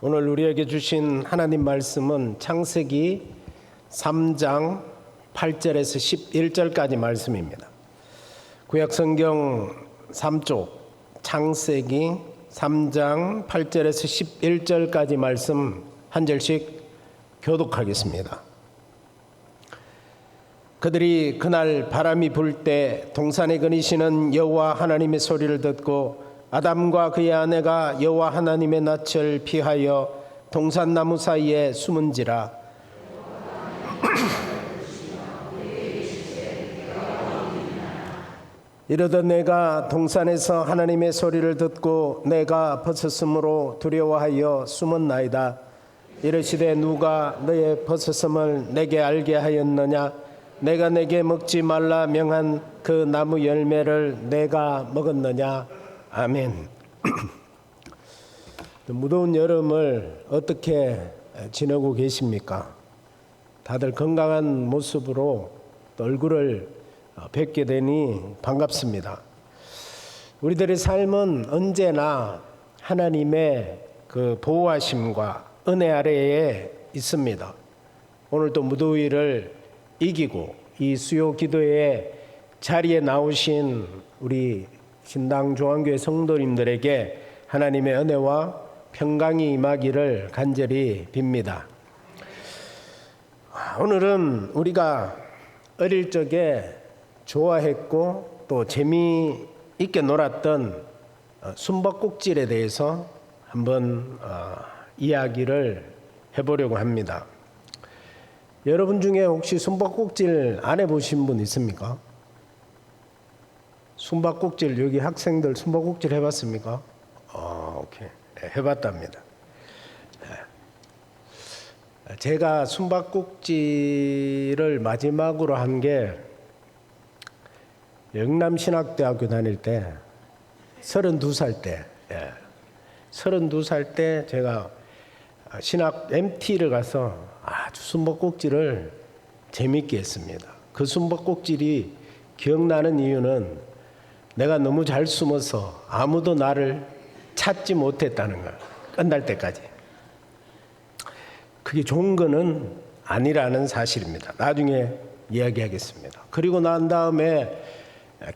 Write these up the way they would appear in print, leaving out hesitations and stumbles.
오늘 우리에게 주신 하나님 말씀은 창세기 3장 8절에서 11절까지 말씀입니다. 구약성경 3쪽 창세기 3장 8절에서 11절까지 말씀 한 절씩 교독하겠습니다. 그들이 그날 바람이 불 때 동산에 거니시는 여호와 하나님의 소리를 듣고 아담과 그의 아내가 여호와 하나님의 낯을 피하여 동산나무 사이에 숨은지라. 이르되 내가 동산에서 하나님의 소리를 듣고 내가 벗었으므로 두려워하여 숨었나이다. 이르시되 누가 너의 벗었음을 내게 알게 하였느냐? 내가 내게 먹지 말라 명한 그 나무 열매를 내가 먹었느냐? 아멘. 무더운 여름을 어떻게 지내고 계십니까? 다들 건강한 모습으로 얼굴을 뵙게 되니 반갑습니다. 우리들의 삶은 언제나 하나님의 그 보호하심과 은혜 아래에 있습니다. 오늘도 무더위를 이기고 이 수요 기도의 자리에 나오신 우리 신당 조항교회 성도님들에게 하나님의 은혜와 평강이 임하기를 간절히 빕니다. 오늘은 우리가 어릴 적에 좋아했고 또 재미있게 놀았던 숨바꼭질에 대해서 한번 이야기를 해보려고 합니다. 여러분 중에 혹시 숨바꼭질 안 해보신 분 있습니까? 숨바꼭질, 여기 학생들 숨바꼭질 해봤습니까? 오케이. 네, 해봤답니다. 네. 제가 숨바꼭질을 마지막으로 한 게 영남신학대학교 다닐 때 32살 때 32살 때 제가 신학 MT를 가서 아주 숨바꼭질을 재밌게 했습니다. 그 숨바꼭질이 기억나는 이유는 내가 너무 잘 숨어서 아무도 나를 찾지 못했다는 걸, 끝날 때까지. 그게 좋은 거는 아니라는 사실입니다. 나중에 이야기하겠습니다. 그리고 난 다음에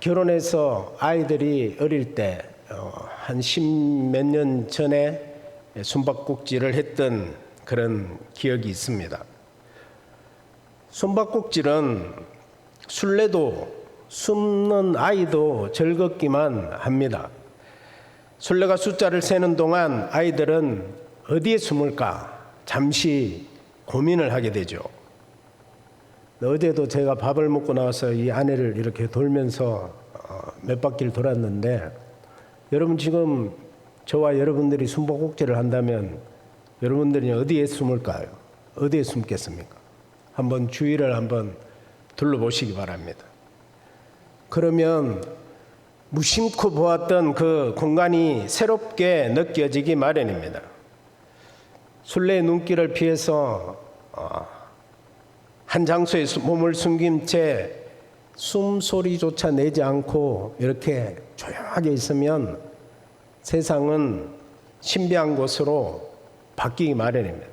결혼해서 아이들이 어릴 때 한 10몇 년 전에 숨바꼭질을 했던 그런 기억이 있습니다. 숨바꼭질은 술래도 숨는 아이도 즐겁기만 합니다. 술래가 숫자를 세는 동안 아이들은 어디에 숨을까 잠시 고민을 하게 되죠. 어제도 제가 밥을 먹고 나와서 이 아내를 이렇게 돌면서 몇 바퀴를 돌았는데, 여러분 지금 저와 여러분들이 숨바꼭질을 한다면 여러분들이 어디에 숨을까요? 어디에 숨겠습니까? 한번 주위를 한번 둘러보시기 바랍니다. 그러면 무심코 보았던 그 공간이 새롭게 느껴지기 마련입니다. 술래의 눈길을 피해서 한 장소에 몸을 숨긴 채 숨소리조차 내지 않고 이렇게 조용하게 있으면 세상은 신비한 곳으로 바뀌기 마련입니다.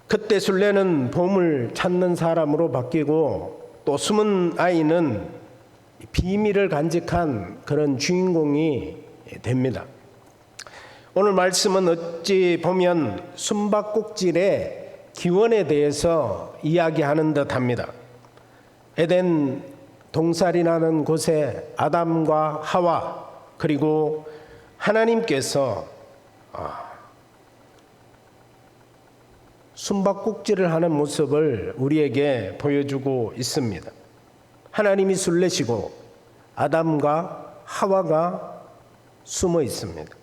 그때 술래는 보물 찾는 사람으로 바뀌고 또 숨은 아이는 비밀을 간직한 그런 주인공이 됩니다. 오늘 말씀은 어찌 보면 숨바꼭질의 기원에 대해서 이야기하는 듯합니다. 에덴 동산이라는 곳에 아담과 하와 그리고 하나님께서 숨바꼭질을 하는 모습을 우리에게 보여주고 있습니다. 하나님이 술래시고 아담과 하와가 숨어 있습니다.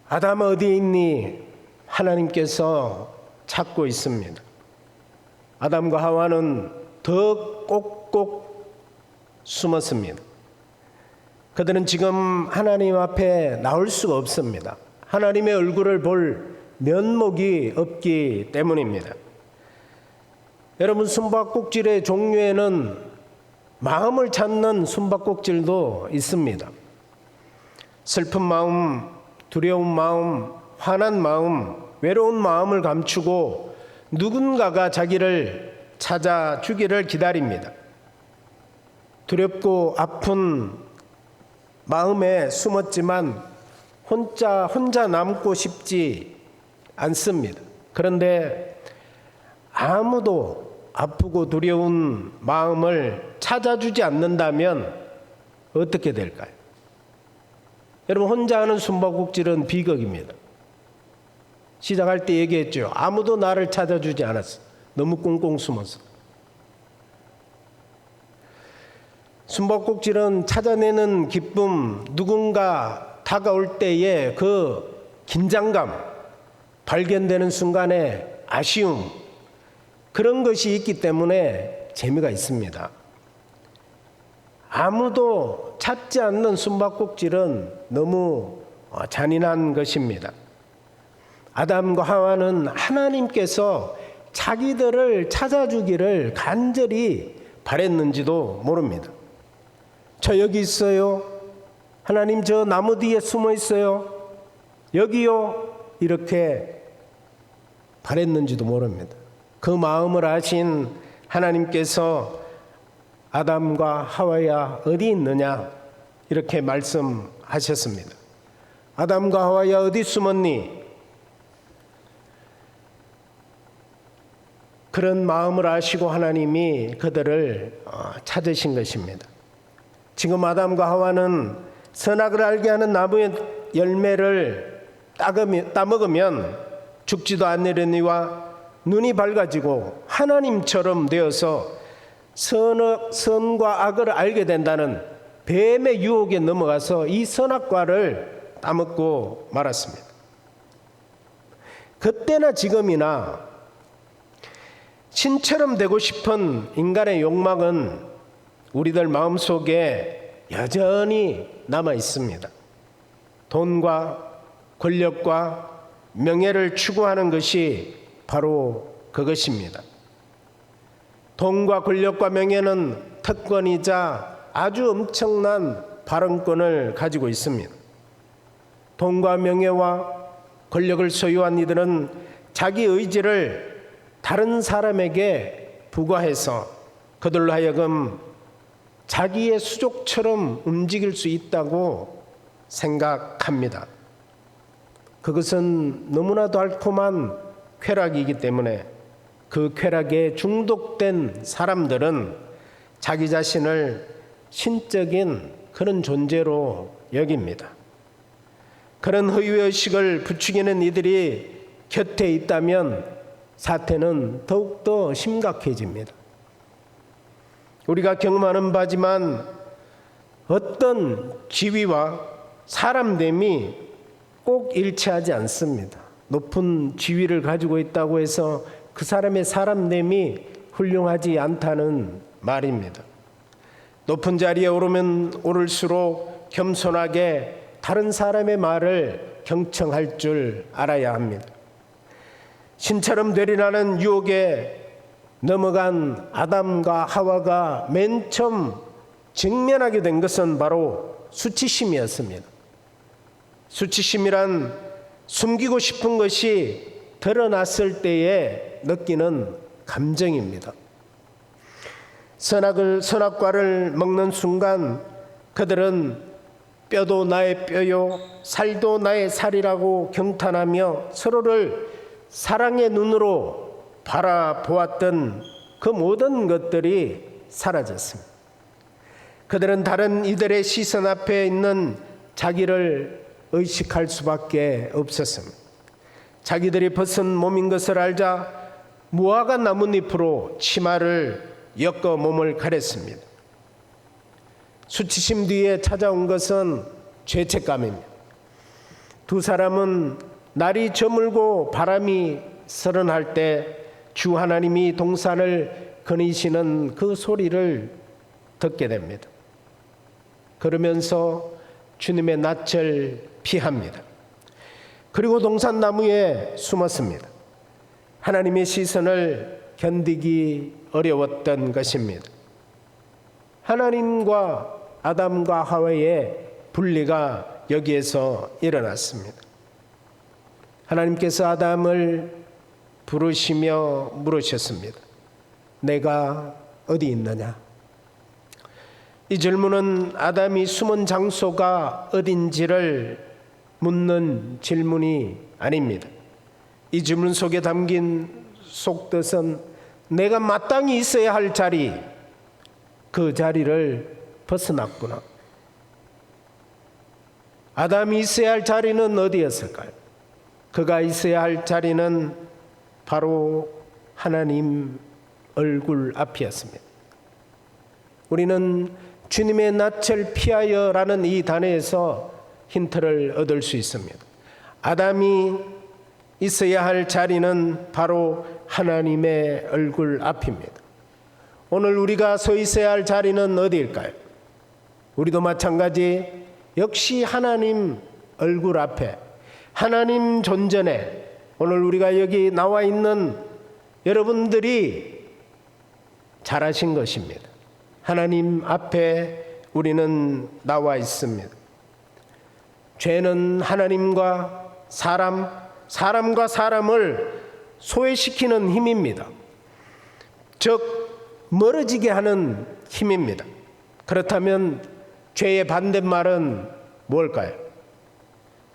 아담 어디에 있니? 하나님께서 찾고 있습니다. 아담과 하와는 더 꼭꼭 숨었습니다. 그들은 지금 하나님 앞에 나올 수가 없습니다. 하나님의 얼굴을 볼 면목이 없기 때문입니다. 여러분, 숨바꼭질의 종류에는 마음을 찾는 숨바꼭질도 있습니다. 슬픈 마음, 두려운 마음, 화난 마음, 외로운 마음을 감추고 누군가가 자기를 찾아주기를 기다립니다. 두렵고 아픈 마음에 숨었지만 혼자 남고 싶지 않습니다. 그런데 아무도 아프고 두려운 마음을 찾아주지 않는다면 어떻게 될까요? 여러분, 혼자 하는 숨바꼭질은 비극입니다. 시작할 때 얘기했죠. 아무도 나를 찾아주지 않았어. 너무 꽁꽁 숨어서. 숨바꼭질은 찾아내는 기쁨, 누군가 다가올 때의 그 긴장감, 발견되는 순간의 아쉬움, 그런 것이 있기 때문에 재미가 있습니다. 아무도 찾지 않는 숨바꼭질은 너무 잔인한 것입니다. 아담과 하와는 하나님께서 자기들을 찾아주기를 간절히 바랬는지도 모릅니다. 저 여기 있어요. 하나님, 저 나무 뒤에 숨어 있어요. 여기요. 이렇게 바랬는지도 모릅니다. 그 마음을 아신 하나님께서 아담과 하와야 어디 있느냐 이렇게 말씀하셨습니다. 아담과 하와야 어디 숨었니? 그런 마음을 아시고 하나님이 그들을 찾으신 것입니다. 지금 아담과 하와는 선악을 알게 하는 나무의 열매를 따먹으면 죽지도 않으려니와 눈이 밝아지고 하나님처럼 되어서 선과 악을 알게 된다는 뱀의 유혹에 넘어가서 이 선악과를 따먹고 말았습니다. 그때나 지금이나 신처럼 되고 싶은 인간의 욕망은 우리들 마음속에 여전히 남아 있습니다. 돈과 권력과 명예를 추구하는 것이 바로 그것입니다. 돈과 권력과 명예는 특권이자 아주 엄청난 발언권을 가지고 있습니다. 돈과 명예와 권력을 소유한 이들은 자기 의지를 다른 사람에게 부과해서 그들로 하여금 자기의 수족처럼 움직일 수 있다고 생각합니다. 그것은 너무나도 달콤한 쾌락이기 때문에 그 쾌락에 중독된 사람들은 자기 자신을 신적인 그런 존재로 여깁니다. 그런 허위의식을 부추기는 이들이 곁에 있다면 사태는 더욱더 심각해집니다. 우리가 경험하는 바지만 어떤 지위와 사람됨이 꼭 일치하지 않습니다. 높은 지위를 가지고 있다고 해서 그 사람의 사람됨이 훌륭하지 않다는 말입니다. 높은 자리에 오르면 오를수록 겸손하게 다른 사람의 말을 경청할 줄 알아야 합니다. 신처럼 되리라는 유혹에 넘어간 아담과 하와가 맨 처음 직면하게 된 것은 바로 수치심이었습니다. 수치심이란 숨기고 싶은 것이 드러났을 때에 느끼는 감정입니다. 선악과를 먹는 순간 그들은 뼈도 나의 뼈요 살도 나의 살이라고 경탄하며 서로를 사랑의 눈으로 바라보았던 그 모든 것들이 사라졌습니다. 그들은 다른 이들의 시선 앞에 있는 자기를 의식할 수밖에 없었습니다. 자기들이 벗은 몸인 것을 알자 무화과 나뭇잎으로 치마를 엮어 몸을 가렸습니다. 수치심 뒤에 찾아온 것은 죄책감입니다. 두 사람은 날이 저물고 바람이 서른할 때 주 하나님이 동산을 거니시는 그 소리를 듣게 됩니다. 그러면서 주님의 낯을 피합니다. 그리고 동산나무에 숨었습니다. 하나님의 시선을 견디기 어려웠던 것입니다. 하나님과 아담과 하와의 분리가 여기에서 일어났습니다. 하나님께서 아담을 부르시며 물으셨습니다. 내가 어디 있느냐? 이 질문은 아담이 숨은 장소가 어딘지를 묻는 질문이 아닙니다. 이 질문 속에 담긴 속뜻은 내가 마땅히 있어야 할 자리, 그 자리를 벗어났구나. 아담이 있어야 할 자리는 어디였을까요? 그가 있어야 할 자리는 바로 하나님 얼굴 앞이었습니다. 우리는 주님의 낯을 피하여라는 이 단어에서 힌트를 얻을 수 있습니다. 아담이 있어야 할 자리는 바로 하나님의 얼굴 앞입니다. 오늘 우리가 서 있어야 할 자리는 어디일까요? 우리도 마찬가지 역시 하나님 얼굴 앞에, 하나님 존전에 오늘 우리가 여기 나와 있는 여러분들이 잘하신 것입니다. 하나님 앞에 우리는 나와 있습니다. 죄는 하나님과 사람과 사람을 소외시키는 힘입니다. 즉 멀어지게 하는 힘입니다. 그렇다면 죄의 반대말은 뭘까요?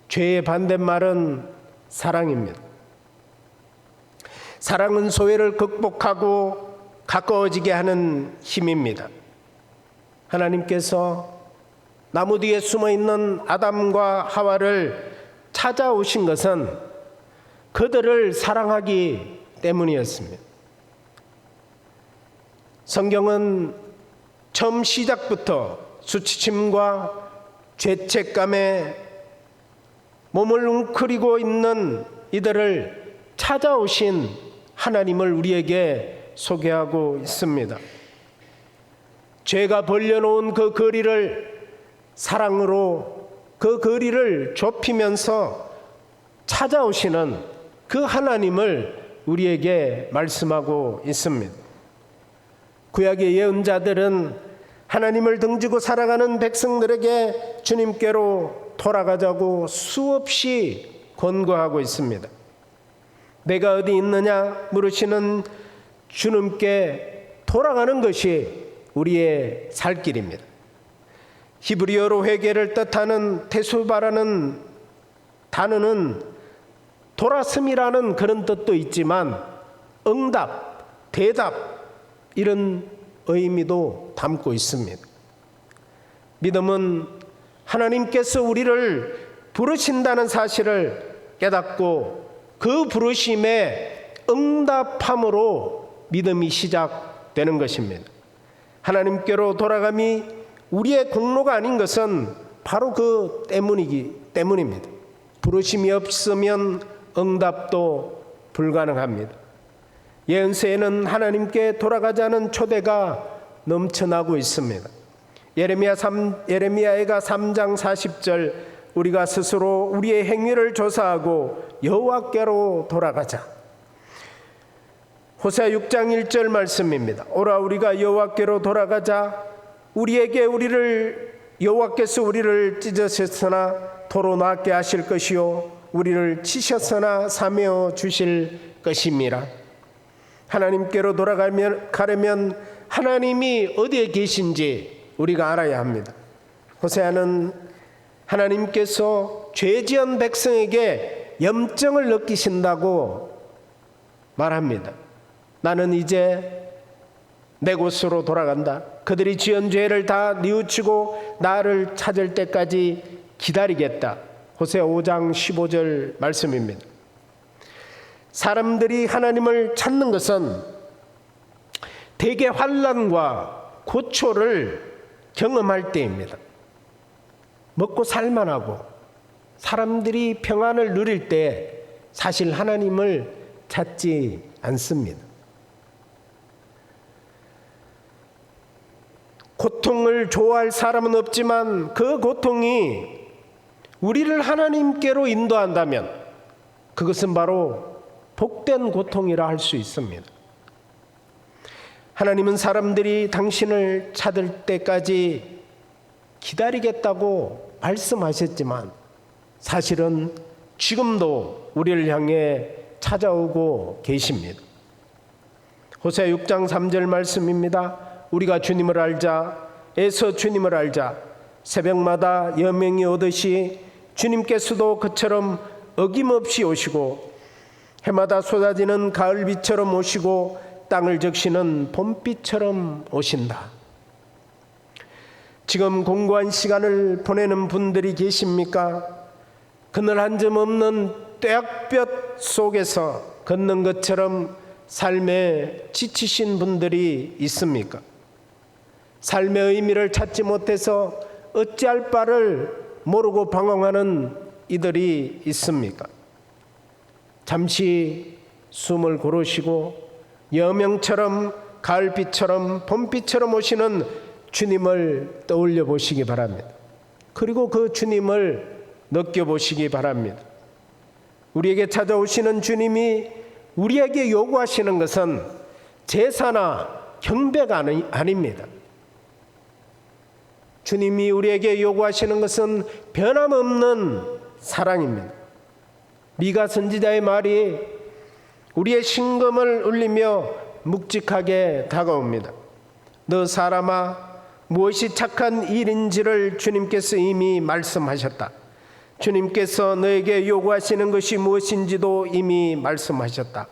죄의 반대말은 사랑입니다. 사랑은 소외를 극복하고 가까워지게 하는 힘입니다. 하나님께서 나무 뒤에 숨어있는 아담과 하와를 찾아오신 것은 그들을 사랑하기 때문이었습니다. 성경은 처음 시작부터 수치심과 죄책감에 몸을 웅크리고 있는 이들을 찾아오신 하나님을 우리에게 소개하고 있습니다. 죄가 벌려놓은 그 거리를 사랑으로 그 거리를 좁히면서 찾아오시는 그 하나님을 우리에게 말씀하고 있습니다. 구약의 예언자들은 하나님을 등지고 살아가는 백성들에게 주님께로 돌아가자고 수없이 권고하고 있습니다. 내가 어디 있느냐 물으시는 주님께 돌아가는 것이 우리의 살 길입니다. 히브리어로 회개를 뜻하는 테수바라는 단어는 돌아섬이라는 그런 뜻도 있지만 응답, 대답 이런 의미도 담고 있습니다. 믿음은 하나님께서 우리를 부르신다는 사실을 깨닫고 그 부르심에 응답함으로 믿음이 시작되는 것입니다. 하나님께로 돌아감이 우리의 공로가 아닌 것은 바로 그 때문입니다. 부르심이 없으면 응답도 불가능합니다. 예언서에는 하나님께 돌아가자는 초대가 넘쳐나고 있습니다. 예레미야가 3장 40절 우리가 스스로 우리의 행위를 조사하고 여호와께로 돌아가자. 호세아 6장 1절 말씀입니다. 오라 우리가 여호와께로 돌아가자. 여호와께서 우리를 찢으셨으나 도로 낫게 하실 것이요 우리를 치셨으나 사며 주실 것임이라. 하나님께로 돌아가려면 하나님이 어디에 계신지 우리가 알아야 합니다. 호세아는 하나님께서 죄지은 백성에게 염증을 느끼신다고 말합니다. 나는 이제 내 곳으로 돌아간다. 그들이 지은 죄를 다 뉘우치고 나를 찾을 때까지 기다리겠다. 호세아 5장 15절 말씀입니다. 사람들이 하나님을 찾는 것은 대개 환난과 고초를 경험할 때입니다. 먹고 살만하고 사람들이 평안을 누릴 때 사실 하나님을 찾지 않습니다. 고통을 좋아할 사람은 없지만 그 고통이 우리를 하나님께로 인도한다면 그것은 바로 복된 고통이라 할 수 있습니다. 하나님은 사람들이 당신을 찾을 때까지 기다리겠다고 말씀하셨지만 사실은 지금도 우리를 향해 찾아오고 계십니다. 호세아 6장 3절 말씀입니다. 우리가 주님을 알자, 애써 주님을 알자. 새벽마다 여명이 오듯이 주님께서도 그처럼 어김없이 오시고 해마다 쏟아지는 가을비처럼 오시고 땅을 적시는 봄비처럼 오신다. 지금 공고한 시간을 보내는 분들이 계십니까? 그늘 한 점 없는 뙤약볕 속에서 걷는 것처럼 삶에 지치신 분들이 있습니까? 삶의 의미를 찾지 못해서 어찌할 바를 모르고 방황하는 이들이 있습니까? 잠시 숨을 고르시고 여명처럼 가을비처럼 봄비처럼 오시는 주님을 떠올려 보시기 바랍니다. 그리고 그 주님을 느껴보시기 바랍니다. 우리에게 찾아오시는 주님이 우리에게 요구하시는 것은 제사나 경배가 아닙니다. 주님이 우리에게 요구하시는 것은 변함없는 사랑입니다. 미가 선지자의 말이 우리의 심금을 울리며 묵직하게 다가옵니다. 너 사람아, 무엇이 착한 일인지를 주님께서 이미 말씀하셨다. 주님께서 너에게 요구하시는 것이 무엇인지도 이미 말씀하셨다.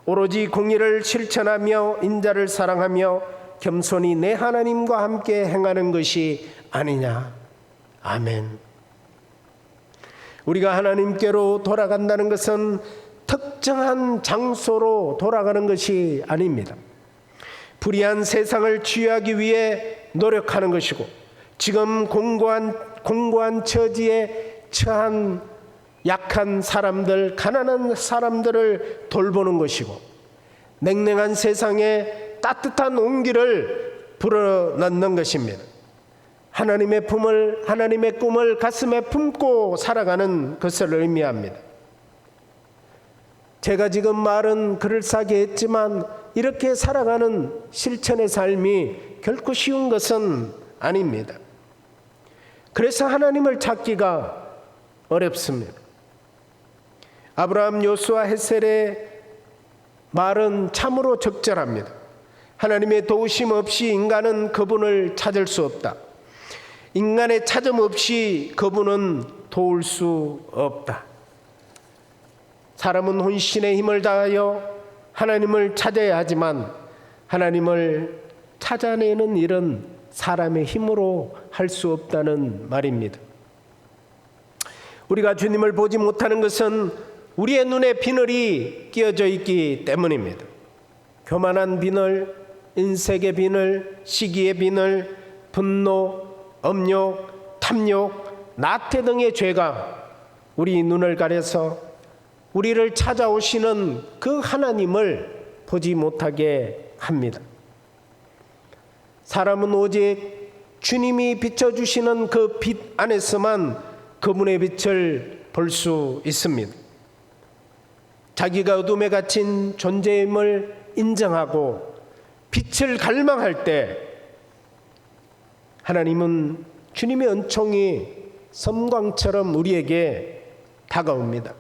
오로지 공의를 실천하며 인자를 사랑하며 겸손히 내 하나님과 함께 행하는 것이 아니냐. 아멘. 우리가 하나님께로 돌아간다는 것은 특정한 장소로 돌아가는 것이 아닙니다. 불의한 세상을 치유하기 위해 노력하는 것이고, 지금 공고한 처지에 처한 약한 사람들, 가난한 사람들을 돌보는 것이고, 냉랭한 세상에 따뜻한 온기를 불어넣는 것입니다. 하나님의 꿈을 가슴에 품고 살아가는 것을 의미합니다. 제가 지금 말은 그럴싸하게 했지만 이렇게 살아가는 실천의 삶이 결코 쉬운 것은 아닙니다. 그래서 하나님을 찾기가 어렵습니다. 아브라함, 요수아, 헷셀의 말은 참으로 적절합니다. 하나님의 도우심 없이 인간은 그분을 찾을 수 없다. 인간의 찾음 없이 그분은 도울 수 없다. 사람은 혼신의 힘을 다하여 하나님을 찾아야 하지만 하나님을 찾아내는 일은 사람의 힘으로 할 수 없다는 말입니다. 우리가 주님을 보지 못하는 것은 우리의 눈에 비늘이 끼어져 있기 때문입니다. 교만한 비늘, 인색의 비늘, 시기의 비늘, 분노, 음욕, 탐욕, 나태 등의 죄가 우리 눈을 가려서 우리를 찾아오시는 그 하나님을 보지 못하게 합니다. 사람은 오직 주님이 비춰주시는 그 빛 안에서만 그분의 빛을 볼 수 있습니다. 자기가 어둠에 갇힌 존재임을 인정하고 빛을 갈망할 때 하나님은 주님의 은총이 섬광처럼 우리에게 다가옵니다.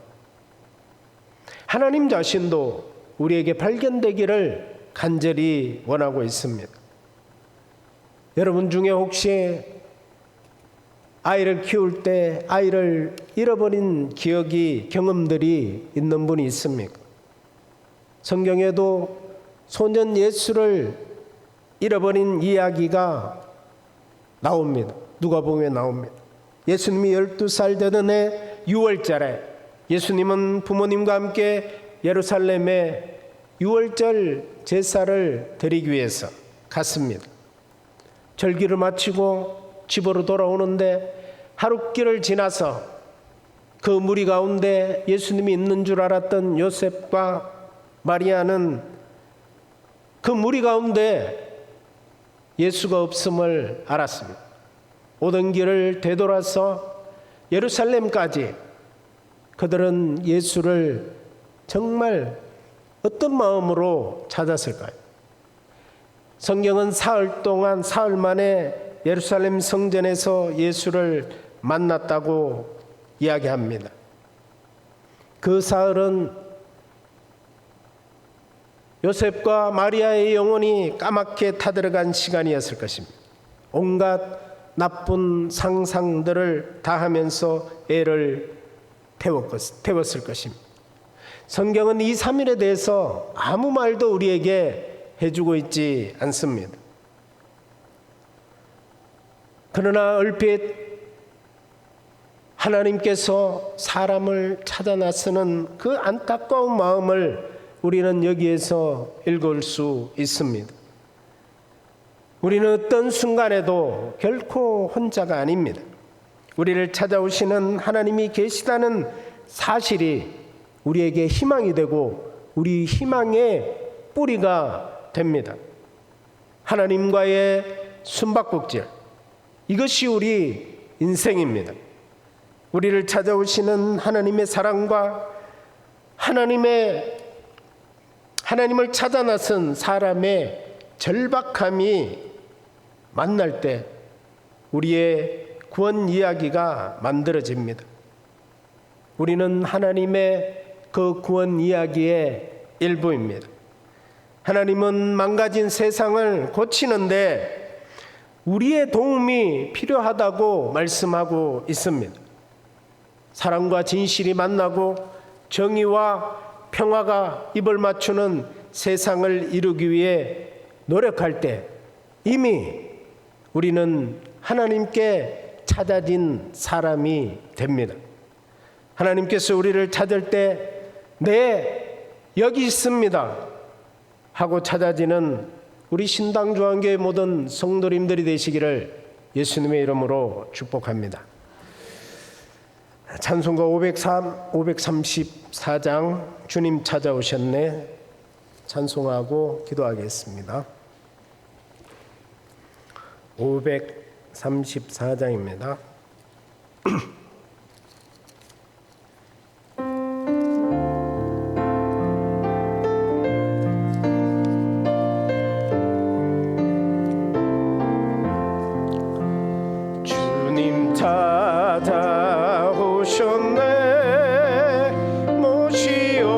하나님 자신도 우리에게 발견되기를 간절히 원하고 있습니다. 여러분 중에 혹시 아이를 키울 때 아이를 잃어버린 경험들이 있는 분이 있습니까? 성경에도 소년 예수를 잃어버린 이야기가 나옵니다. 누가복음에 나옵니다. 예수님이 12살 되던 해 6월절에 예수님은 부모님과 함께 예루살렘에 6월절 제사를 드리기 위해서 갔습니다. 절기를 마치고 집으로 돌아오는데 하룻길을 지나서 그 무리 가운데 예수님이 있는 줄 알았던 요셉과 마리아는 그 무리 가운데 예수가 없음을 알았습니다. 오던 길을 되돌아서 예루살렘까지 그들은 예수를 정말 어떤 마음으로 찾았을까요? 성경은 사흘 만에 예루살렘 성전에서 예수를 만났다고 이야기합니다. 그 사흘은 요셉과 마리아의 영혼이 까맣게 타들어간 시간이었을 것입니다. 온갖 나쁜 상상들을 다 하면서 애를 태웠을 것입니다. 성경은 이 3일에 대해서 아무 말도 우리에게 해주고 있지 않습니다. 그러나 얼핏 하나님께서 사람을 찾아 나서는 그 안타까운 마음을 우리는 여기에서 읽을 수 있습니다. 우리는 어떤 순간에도 결코 혼자가 아닙니다. 우리를 찾아오시는 하나님이 계시다는 사실이 우리에게 희망이 되고 우리 희망의 뿌리가 됩니다. 하나님과의 숨바꼭질, 이것이 우리 인생입니다. 우리를 찾아오시는 하나님의 사랑과 하나님을 찾아 나선 사람의 절박함이 만날 때 우리의 구원 이야기가 만들어집니다. 우리는 하나님의 그 구원 이야기의 일부입니다. 하나님은 망가진 세상을 고치는데 우리의 도움이 필요하다고 말씀하고 있습니다. 사랑과 진실이 만나고 정의와 평화가 입을 맞추는 세상을 이루기 위해 노력할 때 이미 우리는 하나님께 찾아진 사람이 됩니다. 하나님께서 우리를 찾을 때 네, 여기 있습니다 하고 찾아지는 우리 신당중앙교회 모든 성도님들이 되시기를 예수님의 이름으로 축복합니다. 찬송가 534장 주님 찾아오셨네 찬송하고 기도하겠습니다. 534장입니다. 주님 찾아오셨네 모시오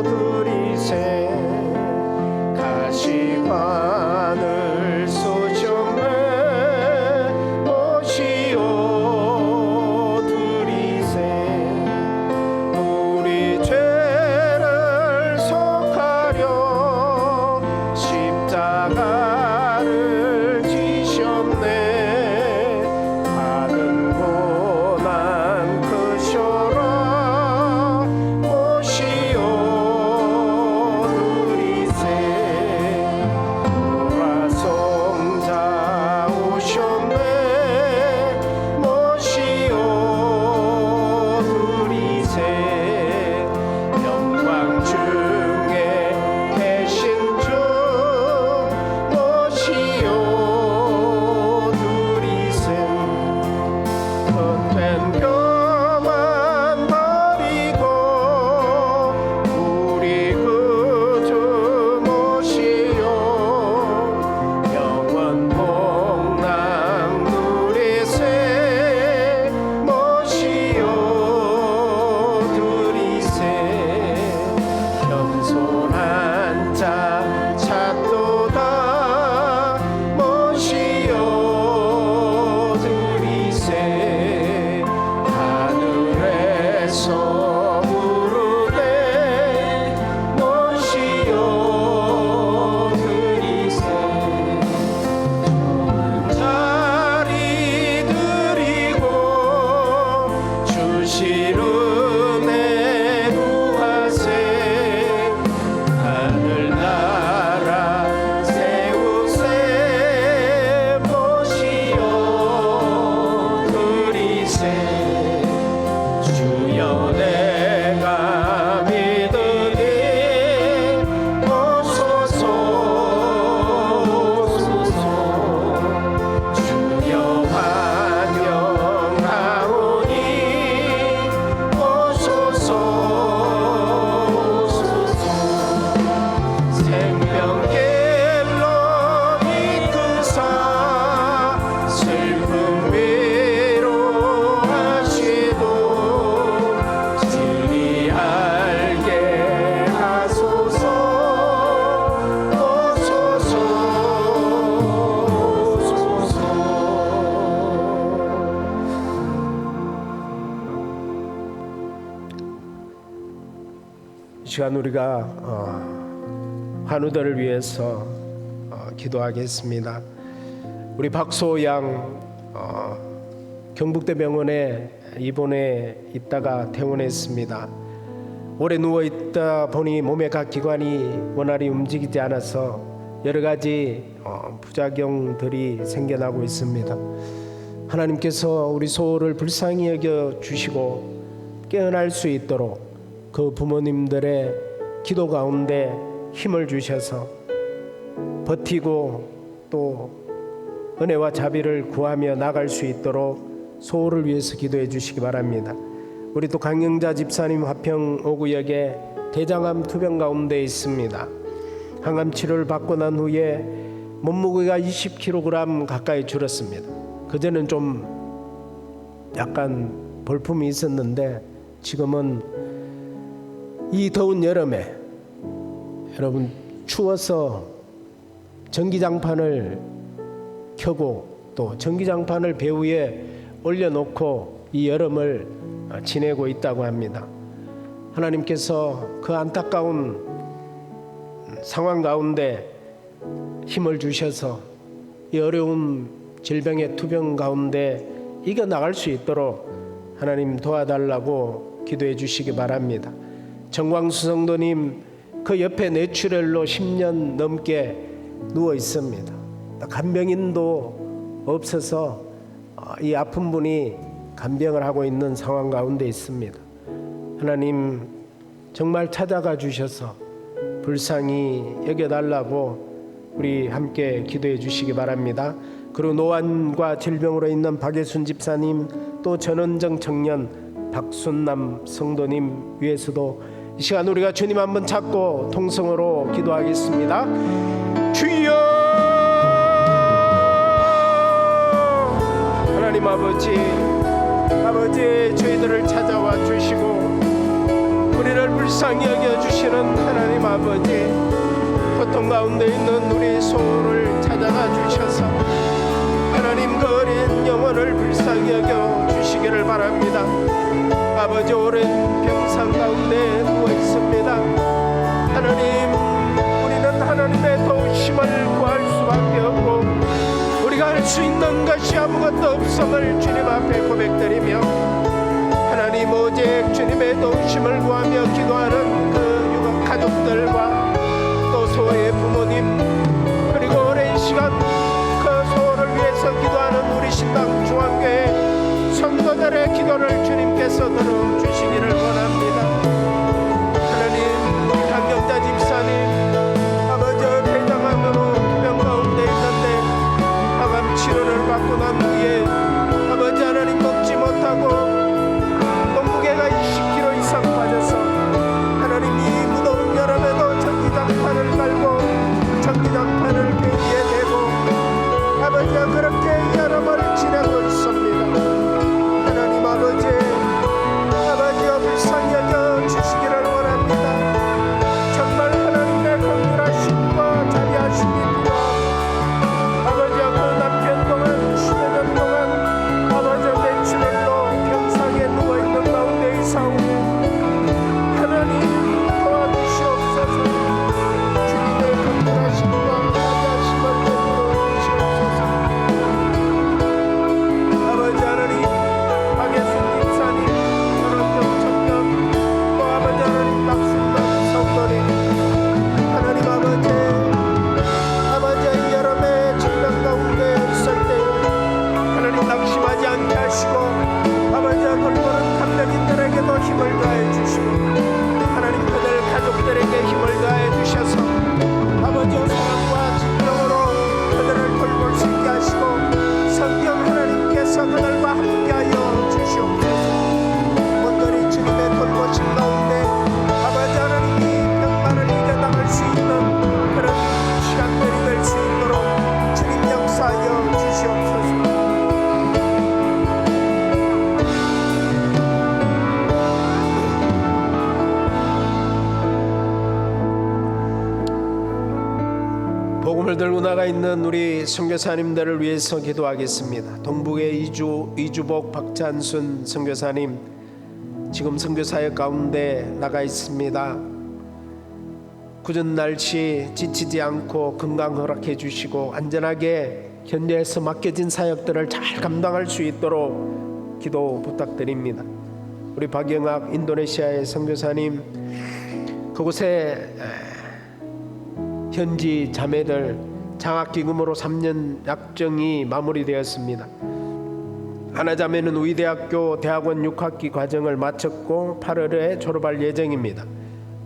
드리세 가시관을 쏘셨네 모시오 시간 우리가 환우들을 위해서 기도하겠습니다. 우리 박소 양 경북대병원에 입원해 있다가 퇴원했습니다. 오래 누워 있다 보니 몸의 각 기관이 원활히 움직이지 않아서 여러 가지 부작용들이 생겨나고 있습니다. 하나님께서 우리 소호를 불쌍히 여겨 주시고 깨어날 수 있도록 그 부모님들의 기도 가운데 힘을 주셔서 버티고 또 은혜와 자비를 구하며 나갈 수 있도록 소호를 위해서 기도해 주시기 바랍니다. 우리 또 강영자 집사님 화평 5구역에 대장암 투병 가운데 있습니다. 항암 치료를 받고 난 후에 몸무게가 20kg 가까이 줄었습니다. 그전엔 좀 약간 볼품이 있었는데 지금은 이 더운 여름에 여러분 추워서 전기장판을 켜고 또 전기장판을 배 위에 올려놓고 이 여름을 지내고 있다고 합니다. 하나님께서 그 안타까운 상황 가운데 힘을 주셔서 이 어려운 질병의 투병 가운데 이겨나갈 수 있도록 하나님 도와달라고 기도해 주시기 바랍니다. 정광수 성도님 그 옆에 뇌출혈로 10년 넘게 누워 있습니다. 간병인도 없어서 이 아픈 분이 간병을 하고 있는 상황 가운데 있습니다. 하나님 정말 찾아가 주셔서 불쌍히 여겨달라고 우리 함께 기도해 주시기 바랍니다. 그리고 노안과 질병으로 있는 박예순 집사님 또 전원정 청년 박순남 성도님 위해서도 이 시간 우리가 주님 한번 찾고 통성으로 기도하겠습니다. 주여 하나님 아버지 저희들을 찾아와 주시고 우리를 불쌍히 여겨주시는 하나님 아버지 고통 가운데 있는 우리 소를 찾아가 주셔서 하나님 그 어린 영혼을 불쌍히 여겨주시기를 바랍니다. 아버지 오랜 병상 가운데 누워 있습니다. 하나님 우리는 하나님의 도우심을 구할 수밖에 없고 우리가 할 수 있는 것이 아무것도 없음을 주님 앞에 고백드리며 하나님 오직 주님의 도우심을 구하며 기도하는 그 유각 가족들과 또 소의 부모님 그리고 오랜 시간 그 소를 위해서 기도하는 우리 신당 중앙교회 성도들의 기도를 주님께서 들어주시기를 원합니다. 하나님 우리 강경자 집사님 아버지 대장암으로 투병 가운데 있는데 항암 치료를 받고 난 후에 아버지 하나님 먹지 못하고 몸무게가 20kg 이상 빠져서 하나님 이 무더운 여름에도 전기장판을 깔고 전기장판을 배 위에 대고 아버지가 그렇게 여름을 지내고 있습니다. 하나님 아버지여 불쌍히 여겨 주시기를 원합니다. 정말 하나님의 긍휼하심과 자비하심이 부어 아버지와 그 남편 동안 10년 동안 아버지와 뇌출혈로 병상에 누워있는 가운데 이사오니 하나님 도와주시옵소서. 주님의 긍휼하심과 자비하심을 베풀어 주시옵소서. 아버지 하나님 박예순 집사님 전원정 청년 또 아버지 하나님 박순남 성도님 하나님 아버지 이 여름의 질병 가운데 있을 때 하나님 낙심하지 않게 하시고 아버지와 돌보는 감독인들에게도 힘을 더해 주시고 하나님 그들 가족들에게 힘을 더해 주셔서 아버지와 사랑과 진정으로 그들을 돌볼 수 있게 하시고 성경 하나님께서 그들과 함께하여 주시옵소서. 오늘이 주님의 돌보심 가운데 아버지 하나님이 병만을 이겨나갈 수 있는 그런 시간들이 될 수 있도록 주님 역사하여 주시옵소서. 복음을 들고 나가 있는 우리 선교사님들을 위해서 기도하겠습니다. 동북의 이주복 박찬순 선교사님 지금 선교사역 가운데 나가 있습니다. 굳은 날씨 지치지 않고 건강 허락해 주시고 안전하게 현지에서 맡겨진 사역들을 잘 감당할 수 있도록 기도 부탁드립니다. 우리 박영학 인도네시아의 선교사님, 그곳에 현지 자매들 장학기금으로 3년 약정이 마무리되었습니다. 하나자매는 우이대학교 대학원 6학기 과정을 마쳤고 8월에 졸업할 예정입니다.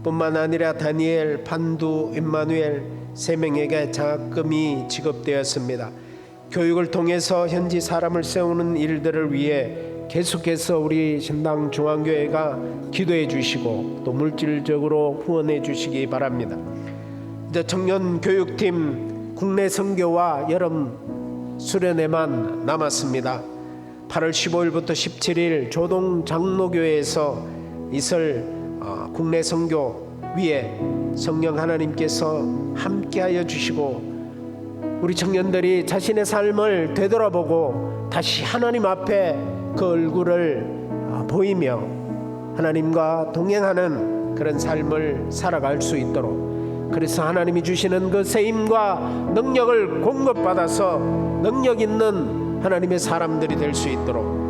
뿐만 아니라 다니엘, 판두, 임마누엘 3명에게 장학금이 지급되었습니다. 교육을 통해서 현지 사람을 세우는 일들을 위해 계속해서 우리 신당 중앙교회가 기도해 주시고 또 물질적으로 후원해 주시기 바랍니다. 이제 청년 교육팀 국내 선교와 여름 수련회만 남았습니다. 8월 15일부터 17일 조동 장로교회에서 있을 국내 선교 위에 성령 하나님께서 함께하여 주시고 우리 청년들이 자신의 삶을 되돌아보고 다시 하나님 앞에 그 얼굴을 보이며 하나님과 동행하는 그런 삶을 살아갈 수 있도록, 그래서 하나님이 주시는 그 세임과 능력을 공급받아서 능력 있는 하나님의 사람들이 될 수 있도록,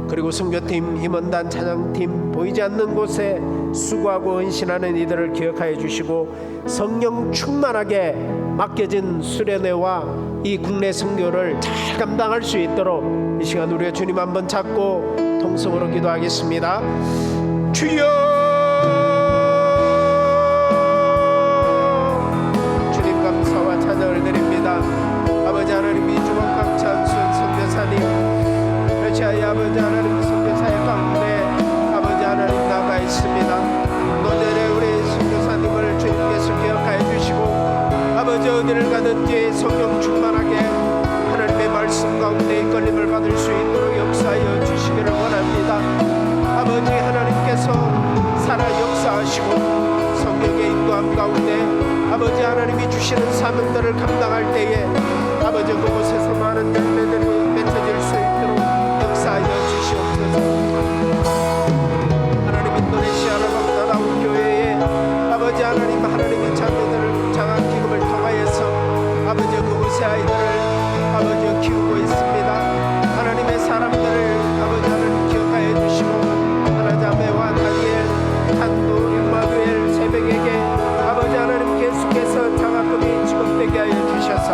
그리고 선교팀, 임원단, 찬양팀 보이지 않는 곳에 수고하고 헌신하는 이들을 기억하여 주시고 성령 충만하게 맡겨진 수련회와 이 국내 선교를 잘 감당할 수 있도록 이 시간 우리가 주님 한번 찾고 통성으로 기도하겠습니다. 주여, 주님 감사와 찬양을 드립니다. 아버지 하나님, 이 주먹 박찬순 선교사님, 러시아의 아버지 하나님 선교사의 가운데 아버지 하나님 나가 있습니다. 노년에 우리 선교사님을 주님께서 기억하여 주시고 아버지 어디를 가든지 성령 충만하게 하나님의 말씀 가운데 이끌림을 받을 수 있도록 역사하여 주시기를 원합니다. 아버지 하나님께서 살아 역사하시고 성령의 인도함 가운데 아버지 하나님이 주시는 사명들을 감당할 때에 아버지 그곳에서 많은 열매들이 맺어질 수 있도록 역사하여 주시옵소서. 하나님 인도네시아를 나라온 교회에 아버지 하나님, 하나님의 자녀들을 장학기금을 통하여서 아버지 그곳의 아이들을 아버지 키우고 있습니다. 하나님의 사람들을 아버지 하나님 기억하여 주시고 하나자매와 다니엘, 판두, 임마누엘 새벽에게 아버지 하나님 계속해서 장학금이 지급되게 하여 주셔서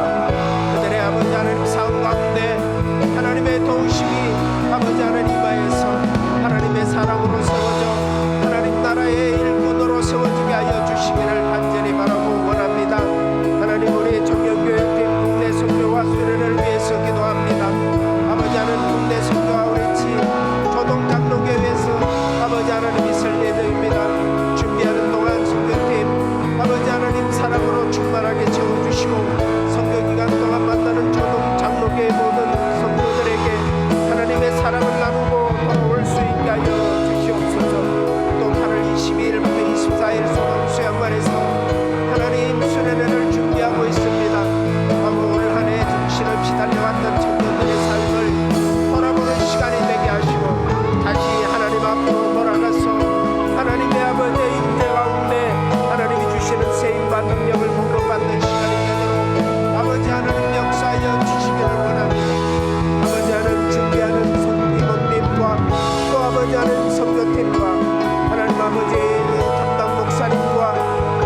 그들의 아버지 하나님 사업 가운데 하나님의 도우심이 아버지 하나님 임하여서 하나님의 사랑으로 세워져 하나님 나라의 일꾼으로 세워지게 하여 주시기를 간절히 바라고 원합니다. 하나님, 우리 청년교육팀 국내 선교와 수련을 위해서 기도합니다. 아버지 하나님, 국내 선교와 우리 조동 장로교회에서 아버지 하나님 있을 예정입니다. 준비하는 동안 선교팀 아버지 하나님 사랑으로 충만하게 채워주시고 선교기간 동안 만나는 조동 장로교회 모든 성도들에게 하나님의 사랑을 나누고 돌아올 수 있게 하여 주시옵소서. 또 8월 22일부터 24일 소망 수양관에서 하나님 수련회를 준비하고 있습니다. 오늘 한 해 정신없이 달려왔던 청년들의 삶을 돌아보는 시간이 되게 하시고 다시 하나님 앞으로 돌아가서 하나님의 아버지의 임재 가운데 하나님이 주시는 세임과 능력을 공급받는 시간이 되도록 아버지 하나님 역사하여 주시기를 원합니다. 아버지 하나님, 준비하는 임원님과 또 아버지 하나님 선교팀과 하나님 아버지 담당 목사님과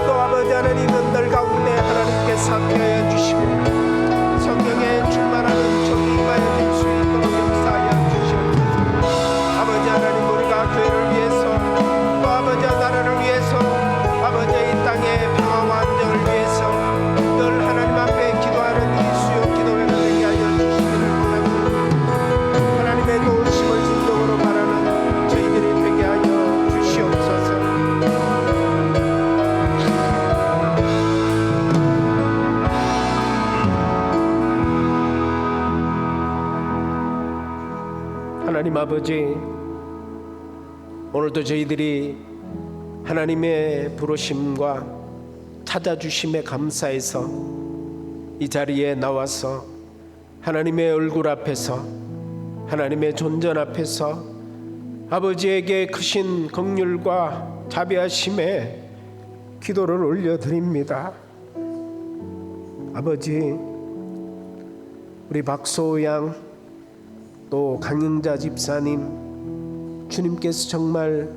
또 아버지 하나님 은들 가운데 하나님께서 함께하여 주시고 성령의 충만하는 종이 임하여 수 있도록 역사하여 주시옵소서. 아버지 하나님, 우리가 교회를 위해서 또 아버지 나라를 위해서 아버지 이 땅의 평화와 안정을 위해서 늘 하나님 앞에 기도하는 이 수요 기도회를 되게 하여 주시기를 원합니다. 하나님의 도우심을 진정으로 바라는 저희들이 되게 하여 주시옵소서. 하나님 아버지, 오늘도 저희들이 하나님의 부르심과 찾아주심에 감사해서 이 자리에 나와서 하나님의 얼굴 앞에서 하나님의 존전 앞에서 아버지에게 크신 긍휼과 자비하심에 기도를 올려드립니다. 아버지, 우리 박소우 양, 또 강영자 집사님, 주님께서 정말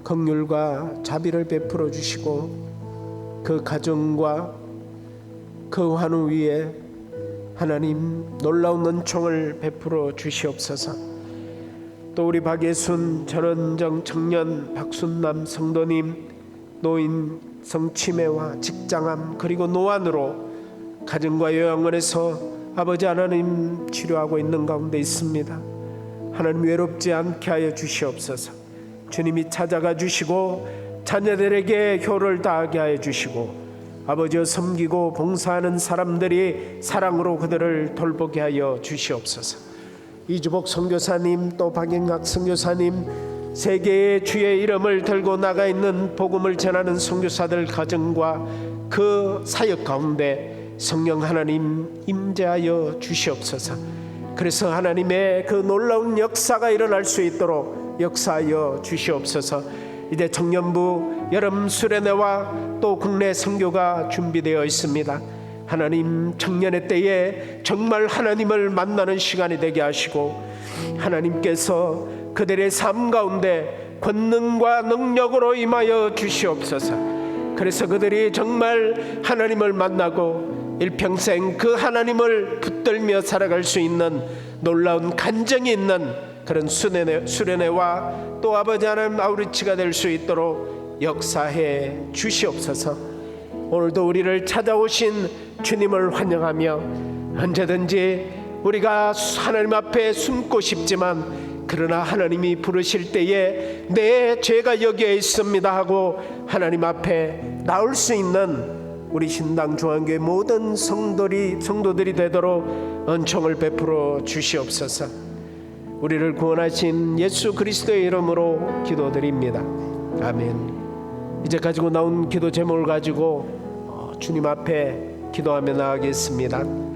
긍휼과 자비를 베풀어 주시고 그 가정과 그 환우 위에 하나님 놀라운 은총을 베풀어 주시옵소서. 또 우리 박예순 전원정 청년 박순남 성도님, 노인 성치매와 직장암 그리고 노안으로 가정과 요양원에서 아버지 하나님 치료하고 있는 가운데 있습니다. 하나님 외롭지 않게 하여 주시옵소서. 주님이 찾아가 주시고 자녀들에게 효를 다하게 하여 주시고 아버지여 섬기고 봉사하는 사람들이 사랑으로 그들을 돌보게 하여 주시옵소서. 이주복 선교사님, 또 박영학 선교사님, 세계의 주의 이름을 들고 나가 있는 복음을 전하는 선교사들 가정과 그 사역 가운데 성령 하나님 임재하여 주시옵소서. 그래서 하나님의 그 놀라운 역사가 일어날 수 있도록 역사하여 주시옵소서. 이제 청년부 여름 수련회와 또 국내 선교가 준비되어 있습니다. 하나님, 청년의 때에 정말 하나님을 만나는 시간이 되게 하시고 하나님께서 그들의 삶 가운데 권능과 능력으로 임하여 주시옵소서. 그래서 그들이 정말 하나님을 만나고 일평생 그 하나님을 붙들며 살아갈 수 있는 놀라운 간증이 있는 그런 수련회와 또 아버지 하나님 아우리치가 될 수 있도록 역사해 주시옵소서. 오늘도 우리를 찾아오신 주님을 환영하며 언제든지 우리가 하나님 앞에 숨고 싶지만 그러나 하나님이 부르실 때에 내 죄가 여기에 있습니다 하고 하나님 앞에 나올 수 있는 우리 신당 중앙교회 모든 성도들이 되도록 은총을 베풀어 주시옵소서. 우리를 구원하신 예수 그리스도의 이름으로 기도드립니다. 아멘. 이제 가지고 나온 기도 제목을 가지고 주님 앞에 기도하며 나아가겠습니다.